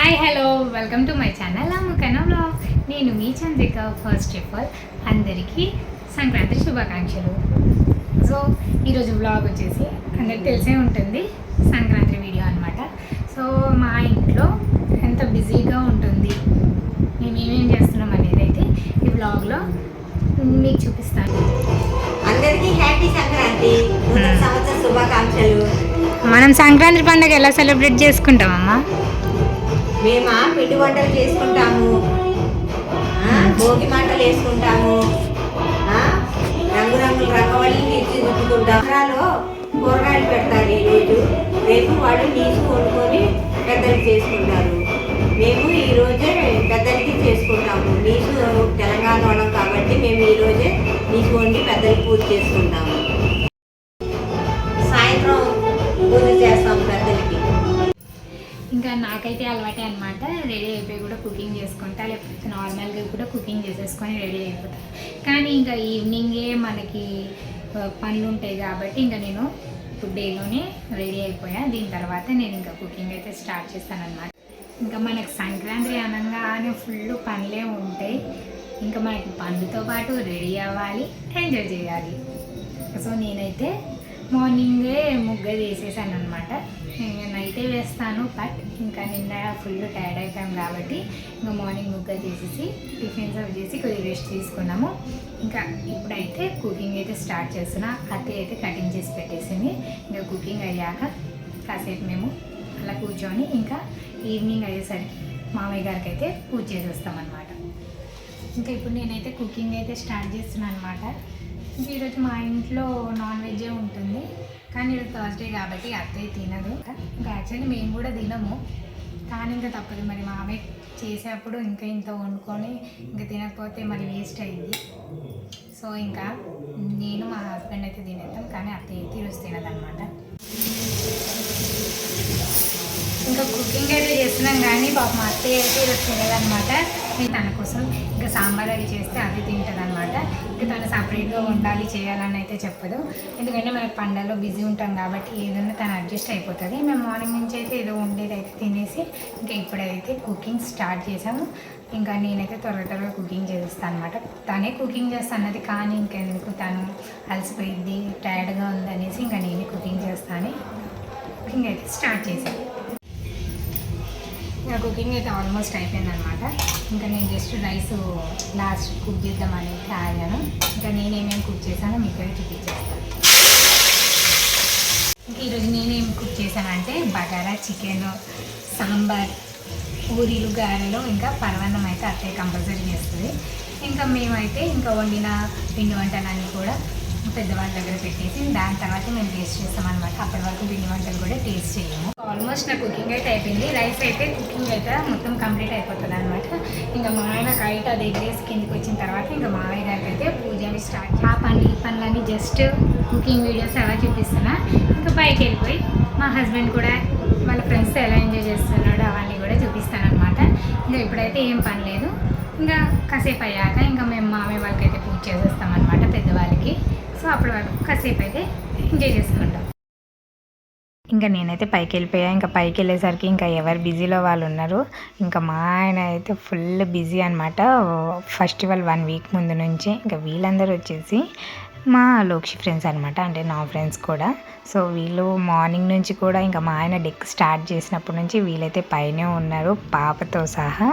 Hi hello welcome to my channel Ammukanna blog. నేను మీ Chandrika. First of all అందరికీ సంక్రాంతి శుభాకాంక్షలు. సో ఈరోజు బ్లాగ్ వచ్చేసి అందరికి తెలిసే ఉంటుంది, సంక్రాంతి వీడియో అనమాట. సో మా ఇంట్లో ఎంత బిజీగా ఉంటుంది, మేము ఏమేమి చేస్తున్నాం అనేది అయితే ఈ బ్లాగ్లో మీకు చూపిస్తాను. అందరికీ హ్యాపీ సంక్రాంతి, సంవత్సర శుభాకాంక్షలు. మనం సంక్రాంతి పండుగ ఎలా సెలబ్రేట్ చేసుకుంటామమ్మా? మేము పిండి వంటలు చేసుకుంటాము, భోగి మంటలు వేసుకుంటాము, రంగురంగుల రంగవల్లి తీర్చిదిద్దుకుంటాం. కూరగాయలు పెడతారు ఈరోజు, రేపు వాళ్ళు నీసు వండుకొని పెద్దలకి చేసుకుంటారు. మేము ఈరోజే పెద్దలకి చేసుకుంటాము. నీసు తెలంగాణ వాళ్ళం కాబట్టి మేము ఈరోజే నీసు వండి పెద్దలకి పూజ చేసుకుంటాము. సాయంత్రం పూజ చేస్తాము పెద్దలకి. ఇంకా నాకైతే అలవాటే అనమాట, రెడీ అయిపోయి కూడా కుకింగ్ చేసుకుంటా, లేకపోతే నార్మల్గా కూడా కుకింగ్ చేసేసుకొని రెడీ అయిపోతా. కానీ ఇంకా ఈవినింగే మనకి పనులు ఉంటాయి కాబట్టి ఇంకా నేను ఇప్పుడు డేలోనే రెడీ అయిపోయా. దీని తర్వాత నేను ఇంకా కుకింగ్ అయితే స్టార్ట్ చేస్తాను అనమాట. ఇంకా మనకు సంక్రాంతి అనగానే ఫుల్ పనులే ఉంటాయి. ఇంకా మనకి పనులతో పాటు రెడీ అవ్వాలి, ఎంజాయ్ చేయాలి. సో నేనైతే మార్నింగే ముగ్గు వేసేసాను అనమాట. నైటే వేస్తాను, బట్ ఇంకా నిన్న ఫుల్ టైర్డ్ అయిపోయాం కాబట్టి ఇంకా మార్నింగ్ ముగ్గు చేసేసి టిఫిన్స్ అవి చేసి కొద్దిగా రెస్ట్ తీసుకున్నాము. ఇంకా ఇప్పుడైతే కుకింగ్ అయితే స్టార్ట్ చేస్తున్నా. అత్తయ్య అయితే కటింగ్ చేసి పెట్టేసింది. ఇంకా కుకింగ్ అయ్యాక కాసేపు మేము అలా కూర్చొని ఇంకా ఈవినింగ్ అయ్యేసరికి మామయ్య గారికి అయితే పూజ చేసేస్తామన్నమాట. ఇంకా ఇప్పుడు నేనైతే కుకింగ్ అయితే స్టార్ట్ చేస్తున్నాను అనమాట. ఇంకా ఈరోజు మా ఇంట్లో నాన్ వెజ్జే ఉంటుంది, కానీ ఈరోజు థర్స్డే కాబట్టి అత్తయ్య తినదు. ఇంకా యాక్చువల్లీ మేము కూడా తినము, కానీ ఇంకా తప్పదు మరి. మామయ్య చేసేటప్పుడు ఇంకా ఇంత వండుకొని ఇంకా తినకపోతే మరి వేస్ట్ అయ్యింది. సో ఇంకా నేను మా హస్బెండ్ అయితే తినేద్దాం, కానీ అత్తయ్య అయితే ఈరోజు తినదనమాట. ఇంకా కుకింగ్ అయితే చేస్తున్నాం, కానీ పాప మా అత్తయ్య అయితే ఈరోజు తినదనమాట. నేను తన కోసం ఇంకా సాంబార్ అవి చేస్తే అది తింటుంది అనమాట. ఇంకా తను సపరేట్గా వండాలి చేయాలని అయితే చెప్పదు, ఎందుకంటే మనకి పండగలో బిజీ ఉంటాం కాబట్టి ఏదైనా తను అడ్జస్ట్ అయిపోతుంది. మేము మార్నింగ్ నుంచి అయితే ఏదో ఉండేది అయితే తినేసి ఇంకా ఇప్పుడైతే కుకింగ్ స్టార్ట్ చేసాము. ఇంకా నేనైతే త్వరగా కుకింగ్ చేస్తాను అనమాట. తనే కుకింగ్ చేస్తానది, కానీ ఇంకెందుకు తను అలసిపోయింది, టైర్డ్గా ఉందనేసి ఇంకా నేనే కుకింగ్ చేస్తాను. కుకింగ్ అయితే స్టార్ట్ చేశాను. ఇంకా కుకింగ్ అయితే ఆల్మోస్ట్ అయిపోయింది అనమాట. ఇంకా నేను జస్ట్ రైస్ లాస్ట్ కుక్ చేద్దామని అయితే ఆగాను. ఇంకా నేనేమేమి కుక్ చేశానో మీకు అయితే చూపించేస్తాను. ఇంకా ఈరోజు నేనేమి కుక్ చేశానంటే బగారా చికెన్, సాంబార్, పూరీలు, గారెలు, ఇంకా పరమాన్నం అయితే అత్తయ్య కంపల్సరీ చేస్తుంది. ఇంకా మేమైతే ఇంకా వండిన పిండి వంటలన్నీ కూడా పెద్దవాళ్ళ దగ్గర పెట్టేసి దాని తర్వాత మేము టేస్ట్ చేస్తామన్నమాట. అప్పటి వరకు పిండి వంటలు కూడా టేస్ట్ చేయము. ఆల్మోస్ట్ నా కుకింగ్ అయితే అయిపోయింది. రైస్ అయితే కుకింగ్ అయితే మొత్తం కంప్లీట్ అయిపోతుంది అనమాట. ఇంకా మా ఆయన కైట్ అది ఎగరేసి కిందికి వచ్చిన తర్వాత ఇంకా మావయ్య గారికి అయితే పూజని స్టార్ట్. ఆ పనులు ఈ పనులన్నీ జస్ట్ కుకింగ్ వీడియోస్ ఎలా చూపిస్తున్నా. ఇంకా పైకి వెళ్ళిపోయి మా హస్బెండ్ కూడా వాళ్ళ ఫ్రెండ్స్తో ఎలా ఎంజాయ్ చేస్తున్నాడో అవన్నీ కూడా చూపిస్తాను అనమాట. ఇంకా ఇప్పుడైతే ఏం పని లేదు. ఇంకా కాసేపు అయ్యాక ఇంకా మేము మామయ్య వాళ్ళకైతే పూజ చేసేస్తామన్నమాట, పెద్దవాళ్ళకి. సో అప్పటి వరకు కాసేపు అయితే ఎంజాయ్ చేసుకుంటాం. ఇంకా నేనైతే పైకి వెళ్ళిపోయా. ఇంకా పైకి వెళ్ళేసరికి ఇంకా ఎవరు బిజీలో వాళ్ళు ఉన్నారు. ఇంకా మా ఆయన అయితే ఫుల్ బిజీ అనమాట. ఫెస్టివల్ 1 వీక్ ముందు నుంచి ఇంకా వీళ్ళందరూ వచ్చేసి మా లోక్షి ఫ్రెండ్స్ అనమాట, అంటే నా ఫ్రెండ్స్ కూడా. సో వీళ్ళు మార్నింగ్ నుంచి కూడా ఇంకా మా ఆయన డెక్ స్టార్ట్ చేసినప్పటి నుంచి వీళ్ళైతే పైనే ఉన్నారు పాపతో సహా.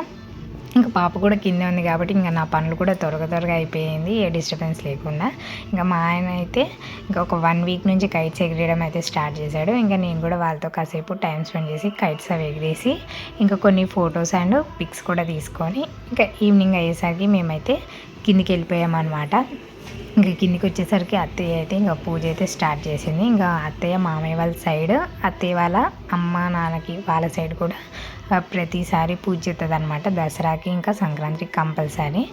ఇంకా పాప కూడా కిందే ఉంది కాబట్టి ఇంకా నా పనులు కూడా త్వరగా అయిపోయింది, ఏ డిస్టర్బెన్స్ లేకుండా. ఇంకా మా ఆయన అయితే ఇంకా ఒక 1 వీక్ నుంచి కైట్స్ ఎగిరేయడం అయితే స్టార్ట్ చేశాడు. ఇంకా నేను కూడా వాళ్ళతో కాసేపు టైం స్పెండ్ చేసి కైట్స్ అవి ఎగిరేసి ఇంకా కొన్ని ఫొటోస్ అండ్ పిక్స్ కూడా తీసుకొని ఇంకా ఈవినింగ్ అయ్యేసరికి మేమైతే కిందికి వెళ్ళిపోయామన్నమాట. ఇంకా కిందికి వచ్చేసరికి అత్తయ్య అయితే ఇంకా పూజ అయితే స్టార్ట్ చేసింది. ఇంకా అత్తయ్య మామయ్య వాళ్ళ సైడ్, అత్తయ్య వాళ్ళ అమ్మ నాన్నకి వాళ్ళ సైడ్ కూడా ప్రతిసారి పూజ చేస్తుంది అనమాట. దసరాకి ఇంకా సంక్రాంతికి కంపల్సరీ.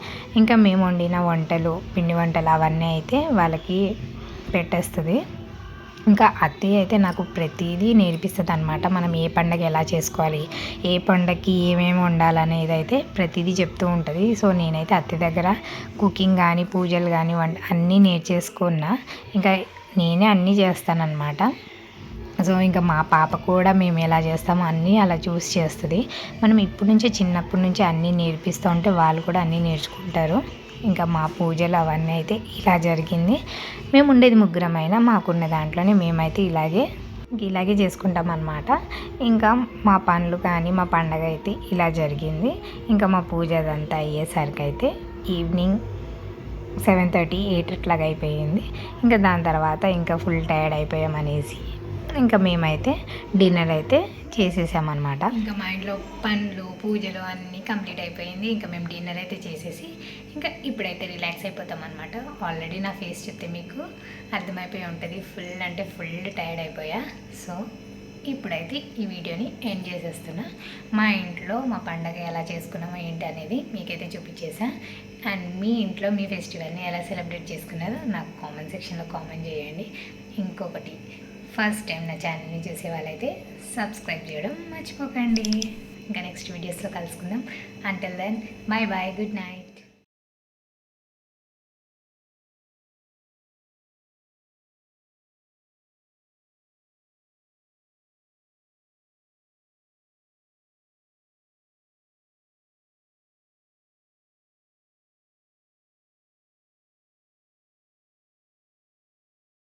ఇంకా మేము వండిన వంటలు, పిండి వంటలు అవన్నీ అయితే వాళ్ళకి పెట్టేస్తుంది. ఇంకా అత్తయ్య అయితే నాకు ప్రతిదీ నేర్పిస్తుంది అనమాట. మనం ఏ పండగ ఎలా చేసుకోవాలి, ఏ పండగకి ఏమేమి వండాలనేది అయితే ప్రతిదీ చెప్తూ ఉంటుంది. సో నేనైతే అత్తయ్య దగ్గర కుకింగ్ కానీ పూజలు కానీ అన్నీ నేర్చేసుకున్నా. ఇంకా నేనే అన్నీ చేస్తానన్నమాట. సో ఇంకా మా పాప కూడా మేము ఎలా చేస్తామో అన్నీ అలా చూసి చేస్తుంది. మనం ఇప్పటి నుంచే చిన్నప్పటి నుంచి అన్నీ నేర్పిస్తూ ఉంటే వాళ్ళు కూడా అన్నీ నేర్చుకుంటారు. ఇంకా మా పూజలు అవన్నీ అయితే ఇలా జరిగింది. మేము ఉండేది ముగ్గురమైనా మాకున్న దాంట్లోనే మేమైతే ఇలాగే చేసుకుంటాం అన్నమాట. ఇంకా మా పనులు కానీ మా పండగ అయితే ఇలా జరిగింది. ఇంకా మా పూజ అదంతా అయ్యేసరికి అయితే ఈవినింగ్ 7:30, 8 అట్లాగా అయిపోయింది. ఇంకా దాని తర్వాత ఇంకా ఫుల్ టైర్డ్ అయిపోయామనేసి ఇంకా మేమైతే డిన్నర్ అయితే చేసేసామన్నమాట. ఇంకా మా ఇంట్లో పనులు పూజలు అన్నీ కంప్లీట్ అయిపోయింది. ఇంకా మేము డిన్నర్ అయితే చేసేసి ఇంకా ఇప్పుడైతే రిలాక్స్ అయిపోతాం అనమాట. ఆల్రెడీ నా ఫేస్ చూస్తే మీకు అర్థమైపోయి ఉంటుంది, ఫుల్ అంటే ఫుల్ టైర్డ్ అయిపోయా. సో ఇప్పుడైతే ఈ వీడియోని ఎండ్ చేసేస్తున్నా. మా ఇంట్లో మా పండగ ఎలా చేసుకున్నామో ఏంటి అనేది మీకైతే చూపించేసా. అండ్ మీ ఇంట్లో మీ ఫెస్టివల్ని ఎలా సెలబ్రేట్ చేసుకున్నారో నాకు కామెంట్ సెక్షన్లో కామెంట్ చేయండి. ఇంకొకటి, ఫస్ట్ టైం నా ఛానల్ని చూసే వాళ్ళైతే సబ్స్క్రైబ్ చేయడం మర్చిపోకండి. ఇంకా నెక్స్ట్ వీడియోస్లో కలుసుకుందాం. Until then bye bye, good night.